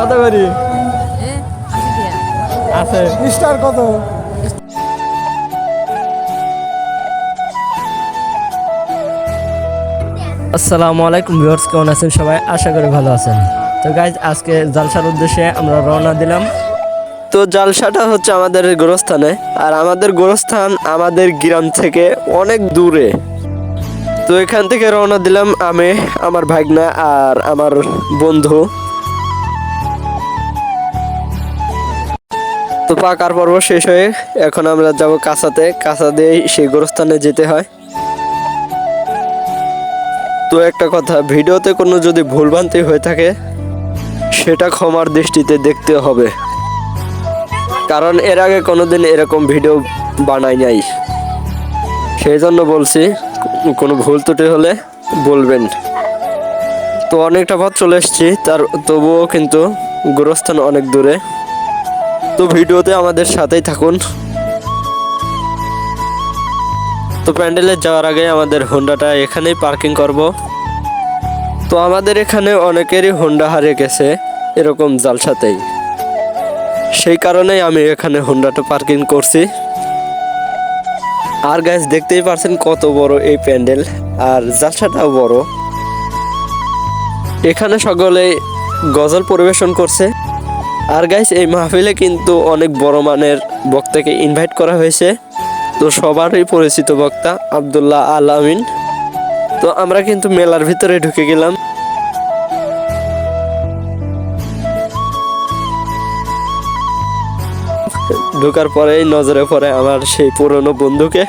কত করি আছে স্টার কত? আসসালামু আলাইকুম ভিউয়ার্স, কেমন আছেন সবাই? আশা করি ভালো আছেন। তো গাইজ, আজকে জালসার উদ্দেশ্যে আমরা রওনা দিলাম। তো জালসাটা হচ্ছে আমাদের গোরস্থানে, আর আমাদের গোরস্থান আমাদের গ্রাম থেকে অনেক দূরে। তো এখান থেকে রওনা দিলাম আমি, আমার ভাগনা আর আমার বন্ধু। তো পাকার পর্ব শেষ হয়ে এখন আমরা যাব কাঁচাতে, কাঁচা দিয়েই সেই গোরস্থানে যেতে হয়। তো একটা কথা, ভিডিওতে কোনো যদি ভুলভ্রান্তি হয়ে থাকে সেটা ক্ষমার দৃষ্টিতে দেখতে হবে, কারণ এর আগে কোনোদিন এরকম ভিডিও বানাই নাই। সেই জন্য বলছি, কোনো ভুল ত্রুটি হলে বলবেন। তো অনেকটা পথ চলে এসেছি, তবুও কিন্তু গোরস্থান অনেক দূরে। তো ভিডিওতে আমাদের সাথেই থাকুন। তো প্যান্ডেলে যাওয়ার আগে আমাদের হোন্ডাটা এখানেই পার্কিং করব। তো আমাদের এখানে অনেকেরই হোন্ডা হারিয়ে গেছে এরকম জালসাতেই, সেই কারণেই আমি এখানে হোন্ডাটা পার্কিং করছি। আর গাইস, দেখতেই পারছেন কত বড় এই প্যান্ডেল, আর জালসাটাও বড়। এখানে সকলে গজল পরিবেশন করছে। আর গাইস, এই মাহফিলে কিন্তু অনেক বড় মানের বক্তাকে ইনভাইট করা হয়েছে। তো সবারই পরিচিত বক্তা আব্দুল্লাহ আল আমিন। তো আমরা কিন্তু মেলার ভিতরে ঢুকে গেলাম। ঢোকার পরেই নজরে পড়ে আমার সেই পুরনো বন্ধুকে।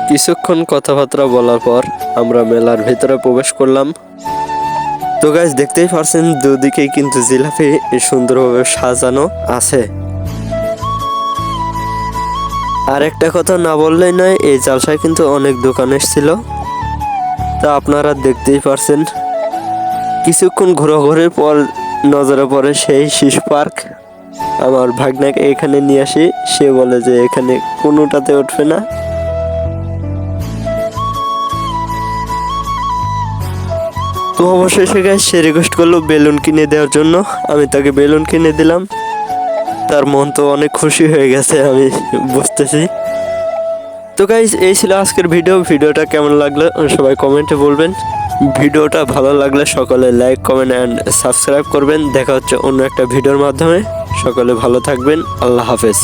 কিছুক্ষণ কথাবার্তা বলার পর আমরা মেলার ভিতরে প্রবেশ করলাম। তো গাইস, দেখতেই পারছেন দুদিকেই কিন্তু জিলাপি সুন্দরভাবে সাজানো আছে। আর একটা কথা না বললেই নয়, এই জালসায় কিন্তু অনেক দোকান এসেছিল। তা আপনারা দেখতেই পারছেন। কিছুক্ষণ ঘোরাঘুরির পর নজরে পড়ে সেই শিশু পার্ক। আমার ভাগনাকে এখানে নিয়ে আসি, সে বলে যে এখানে কোনোটাতে উঠবে না। তো অবশেষে গাইস, সে রিকোয়েস্ট করলো বেলুন কিনে দেওয়ার জন্য। আমি তাকে বেলুন কিনে দিলাম। তার মন তো অনেক খুশি হয়ে গেছে, আমি বুঝতেছি। তো গাইস, এই ছিল আজকের ভিডিওটা কেমন লাগলো সবাই কমেন্টে বলবেন। ভিডিওটা ভালো লাগলে সকলে লাইক, কমেন্ট অ্যান্ড সাবস্ক্রাইব করবেন। দেখা হচ্ছে অন্য একটা ভিডিওর মাধ্যমে। সকলে ভালো থাকবেন। আল্লাহ হাফেজ।